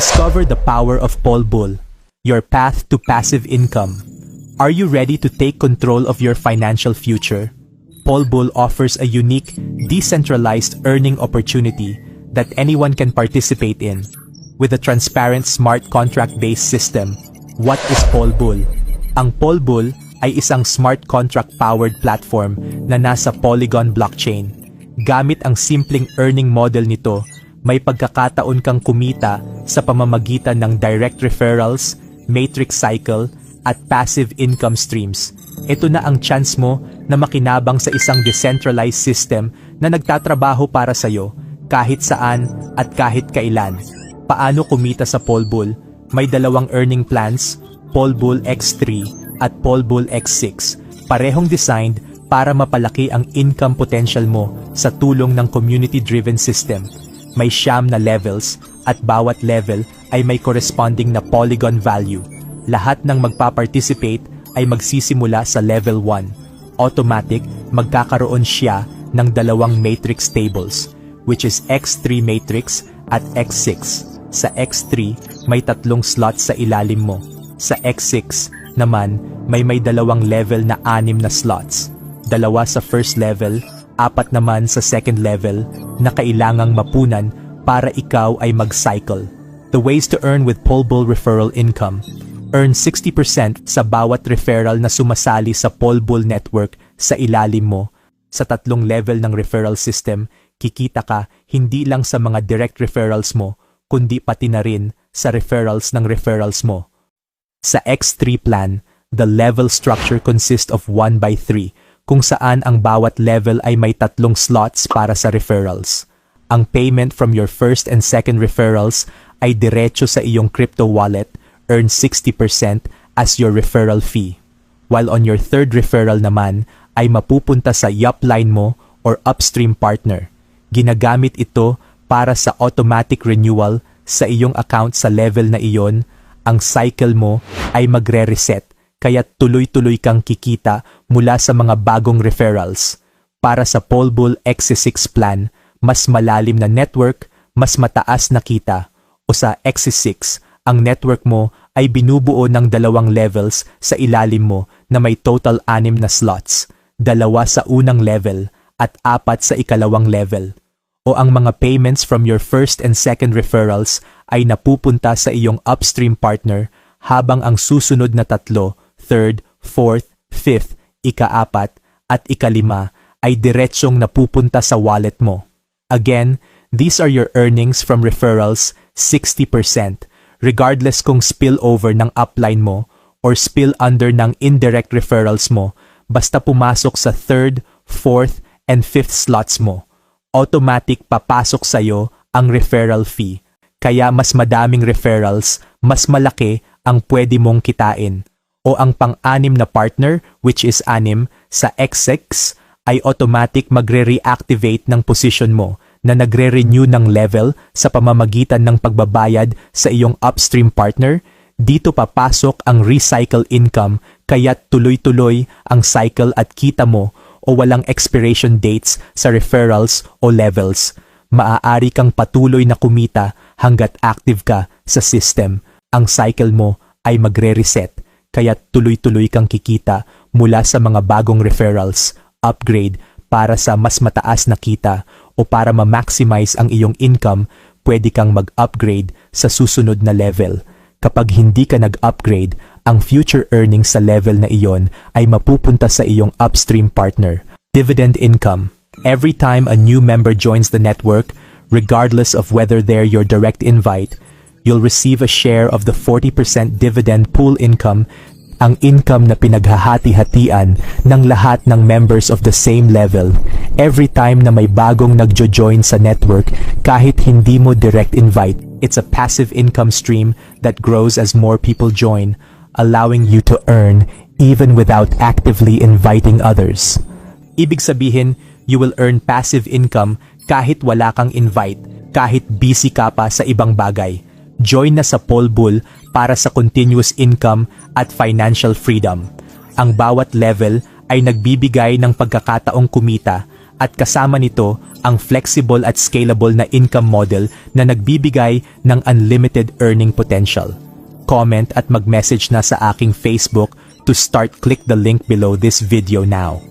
Discover the power of Polbull, your path to passive income. Are you ready to take control of your financial future? Polbull offers a unique, decentralized earning opportunity that anyone can participate in. With a transparent smart contract-based system, what is Polbull? Ang Polbull ay isang smart contract-powered platform na nasa Polygon blockchain. Gamit ang simpleng earning model nito, may pagkakataon kang kumita sa pamamagitan ng direct referrals, matrix cycle, at passive income streams. Ito na ang chance mo na makinabang sa isang decentralized system na nagtatrabaho para sa'yo kahit saan at kahit kailan. Paano kumita sa Polbull? May dalawang earning plans, Polbull X3 at Polbull X6. Parehong designed para mapalaki ang income potential mo sa tulong ng community-driven system. May 9 na levels at bawat level ay may corresponding na Polygon value. Lahat ng magpa-participate ay magsisimula sa level 1. Automatic, magkakaroon siya ng dalawang matrix tables, which is X3 matrix at X6. Sa X3, may 3 slots sa ilalim mo. Sa X6 naman, may dalawang level na 6 na slots. 2 sa first level, 4 naman sa second level na kailangang mapunan para ikaw ay mag-cycle. The ways to earn with Polbull referral income. Earn 60% sa bawat referral na sumasali sa Polbull network sa ilalim mo. Sa 3 level ng referral system, kikita ka hindi lang sa mga direct referrals mo, kundi pati na rin sa referrals ng referrals mo. Sa X3 plan, the level structure consists of 1/3, kung saan ang bawat level ay may 3 slots para sa referrals. Ang payment from your first and second referrals ay diretso sa iyong crypto wallet, earn 60% as your referral fee. While on your third referral naman ay mapupunta sa upline mo or upstream partner. Ginagamit ito para sa automatic renewal sa iyong account sa level na iyon. Ang cycle mo ay magre-reset, kaya tuloy-tuloy kang kikita mula sa mga bagong referrals. Para sa Polbull X6 plan, mas malalim na network, mas mataas na kita. O sa X6, ang network mo ay binubuo ng 2 levels sa ilalim mo na may total 6 na slots. 2 sa unang level at 4 sa ikalawang level. O ang mga payments from your first and second referrals ay napupunta sa iyong upstream partner, habang ang susunod na 3, third, fourth, fifth, ika-4 at ika-5 ay diretsyong napupunta sa wallet mo. Again, these are your earnings from referrals, 60%, regardless kung spillover ng upline mo or spill under ng indirect referrals mo, basta pumasok sa third, fourth, and fifth slots mo. Automatic papasok sa'yo ang referral fee. Kaya mas madaming referrals, mas malaki ang pwede mong kitain. O ang pang-6 na partner, which is 6, sa X6 ay automatic magre-reactivate ng position mo na nagre-renew ng level sa pamamagitan ng pagbabayad sa iyong upstream partner. Dito papasok ang recycle income, kaya tuloy-tuloy ang cycle at kita mo o walang expiration dates sa referrals o levels. Maaari kang patuloy na kumita hanggat active ka sa system. Ang cycle mo ay magre-reset, kaya tuloy-tuloy kang kikita mula sa mga bagong referrals, upgrade para sa mas mataas na kita o para ma-maximize ang iyong income, pwede kang mag-upgrade sa susunod na level. Kapag hindi ka nag-upgrade, ang future earnings sa level na iyon ay mapupunta sa iyong upstream partner. Dividend income. Every time a new member joins the network, regardless of whether they're your direct invite, you'll receive a share of the 40% dividend pool income, ang income na pinaghahati-hatian ng lahat ng members of the same level. Every time na may bagong nagjo-join sa network, kahit hindi mo direct invite, it's a passive income stream that grows as more people join, allowing you to earn even without actively inviting others. Ibig sabihin, you will earn passive income kahit wala kang invite, kahit busy ka pa sa ibang bagay. Join na sa Polbull para sa continuous income at financial freedom. Ang bawat level ay nagbibigay ng pagkakataong kumita At kasama nito ang flexible at scalable na income model na nagbibigay ng unlimited earning potential. Comment at mag-message na sa aking Facebook to start. Click the link below this video now.